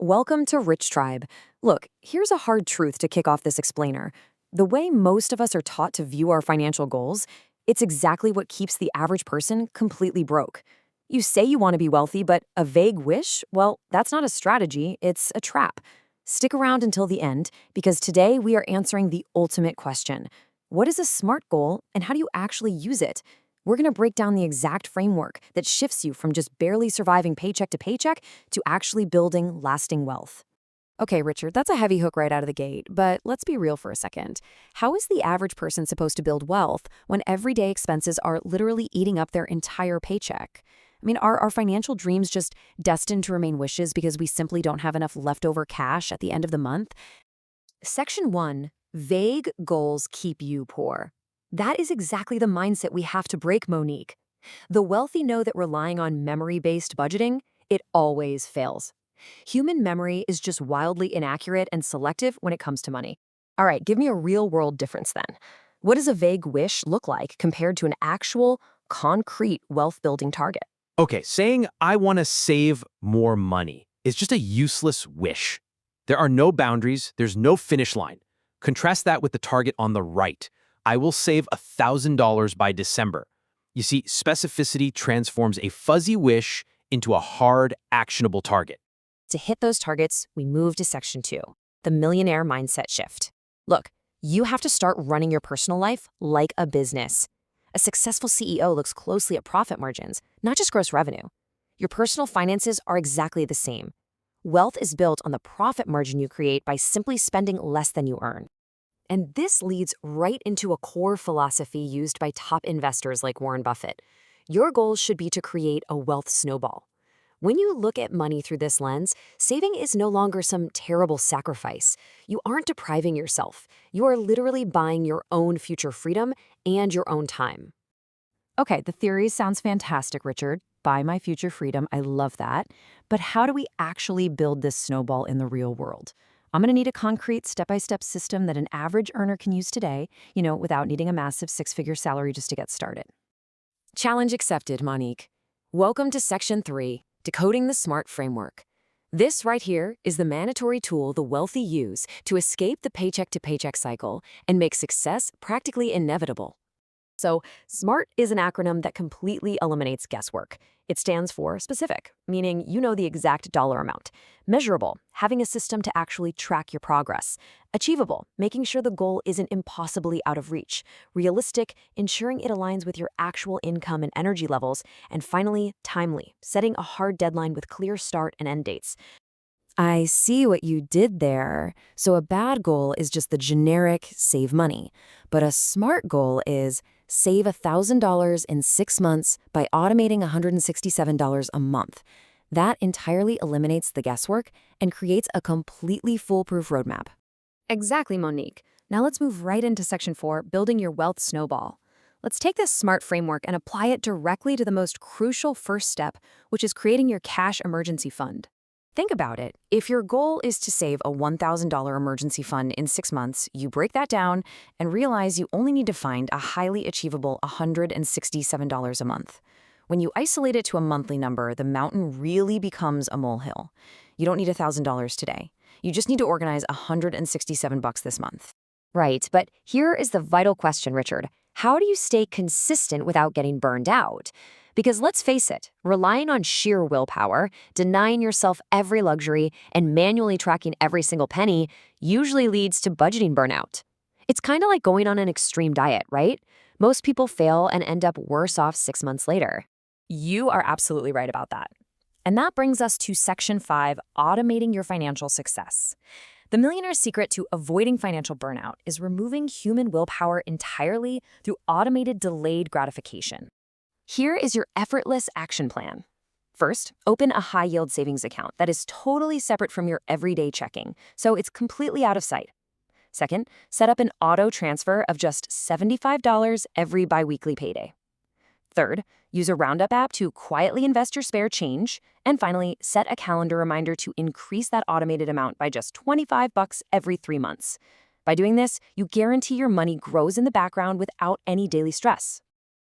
Welcome to Rich Tribe. Look, here's a hard truth to kick off this explainer. The way most of us are taught to view our financial goals, it's exactly what keeps the average person completely broke. You say you want to be wealthy, but a vague wish? Well, that's not a strategy, it's a trap. Stick around until the end, because today we are answering the ultimate question. What is a SMART goal, and how do you actually use it? We're going to break down the exact framework that shifts you from just barely surviving paycheck to paycheck to actually building lasting wealth. Okay, Richard, that's a heavy hook right out of the gate, but let's be real for a second. How is the average person supposed to build wealth when everyday expenses are literally eating up their entire paycheck? I mean, are our financial dreams just destined to remain wishes because we simply don't have enough leftover cash at the end of the month? Section 1, Vague Goals Keep You Poor. That is exactly the mindset we have to break, Monique. The wealthy know that relying on memory-based budgeting, it always fails. Human memory is just wildly inaccurate and selective when it comes to money. All right, give me a real-world difference then. What does a vague wish look like compared to an actual, concrete wealth-building target? Okay, saying I want to save more money is just a useless wish. There are no boundaries, there's no finish line. Contrast that with the target on the right. I will save $1,000 by December. You see, specificity transforms a fuzzy wish into a hard, actionable target. To hit those targets, we move to Section 2, the millionaire mindset shift. Look, you have to start running your personal life like a business. A successful CEO looks closely at profit margins, not just gross revenue. Your personal finances are exactly the same. Wealth is built on the profit margin you create by simply spending less than you earn. And this leads right into a core philosophy used by top investors like Warren Buffett. Your goal should be to create a wealth snowball. When you look at money through this lens, saving is no longer some terrible sacrifice. You aren't depriving yourself. You are literally buying your own future freedom and your own time. Okay, the theory sounds fantastic, Richard. Buy my future freedom. I love that. But how do we actually build this snowball in the real world? I'm going to need a concrete step-by-step system that an average earner can use today, without needing a massive six-figure salary just to get started. Challenge accepted, Monique. Welcome to Section 3, Decoding the SMART Framework. This right here is the mandatory tool the wealthy use to escape the paycheck-to-paycheck cycle and make success practically inevitable. So, SMART is an acronym that completely eliminates guesswork. It stands for specific, meaning you know the exact dollar amount. Measurable, having a system to actually track your progress. Achievable, making sure the goal isn't impossibly out of reach. Realistic, ensuring it aligns with your actual income and energy levels. And finally, timely, setting a hard deadline with clear start and end dates. I see what you did there. So a bad goal is just the generic save money, but a SMART goal is save $1,000 in 6 months by automating $167 a month. That entirely eliminates the guesswork and creates a completely foolproof roadmap. Exactly, Monique. Now let's move right into Section 4, building your wealth snowball. Let's take this SMART framework and apply it directly to the most crucial first step, which is creating your cash emergency fund. Think about it. If your goal is to save a $1,000 emergency fund in 6 months, you break that down and realize you only need to find a highly achievable $167 a month. When you isolate it to a monthly number, the mountain really becomes a molehill. You don't need $1,000 today. You just need to organize $167 this month. Right, but here is the vital question, Richard. How do you stay consistent without getting burned out? Because let's face it, relying on sheer willpower, denying yourself every luxury, and manually tracking every single penny usually leads to budgeting burnout. It's kind of like going on an extreme diet, right? Most people fail and end up worse off 6 months later. You are absolutely right about that. And that brings us to Section 5, automating your financial success. The millionaire's secret to avoiding financial burnout is removing human willpower entirely through automated delayed gratification. Here is your effortless action plan. First, open a high-yield savings account that is totally separate from your everyday checking, so it's completely out of sight. Second, set up an auto transfer of just $75 every biweekly payday. Third, use a Roundup app to quietly invest your spare change. And finally, set a calendar reminder to increase that automated amount by just $25 every 3 months. By doing this, you guarantee your money grows in the background without any daily stress.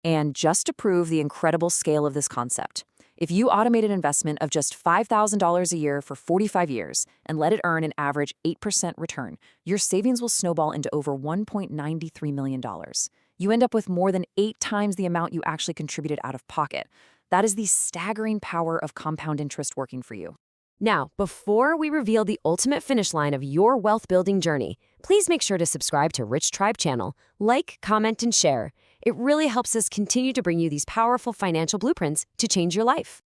And just to prove the incredible scale of this concept, If you automate an investment of just $5,000 a year for 45 years and let it earn an average 8% return, your savings will snowball into over $1.93 million. You end up with more than 8 times the amount you actually contributed out of pocket. That is the staggering power of compound interest working for you. Now, before we reveal the ultimate finish line of your wealth-building journey, please make sure to subscribe to Rich Tribe channel, like, comment, and share. It really helps us continue to bring you these powerful financial blueprints to change your life.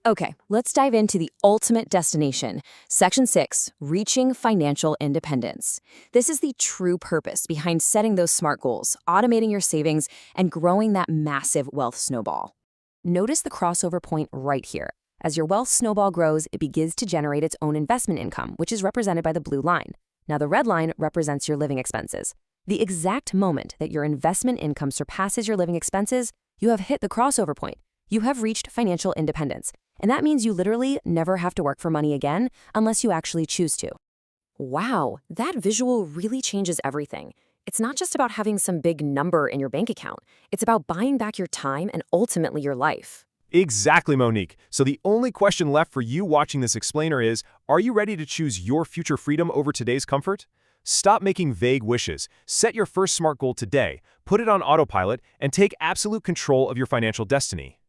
Okay, let's dive into the ultimate destination. Section 6, Reaching Financial Independence. This is the true purpose behind setting those SMART goals, automating your savings, and growing that massive wealth snowball. Notice the crossover point right here. As your wealth snowball grows, it begins to generate its own investment income, which is represented by the blue line. Now, the red line represents your living expenses. The exact moment that your investment income surpasses your living expenses, you have hit the crossover point. You have reached financial independence. And that means you literally never have to work for money again unless you actually choose to. Wow, that visual really changes everything. It's not just about having some big number in your bank account. It's about buying back your time and ultimately your life. Exactly, Monique. So the only question left for you watching this explainer is, are you ready to choose your future freedom over today's comfort? Stop making vague wishes. Set your first SMART goal today, put it on autopilot, and take absolute control of your financial destiny.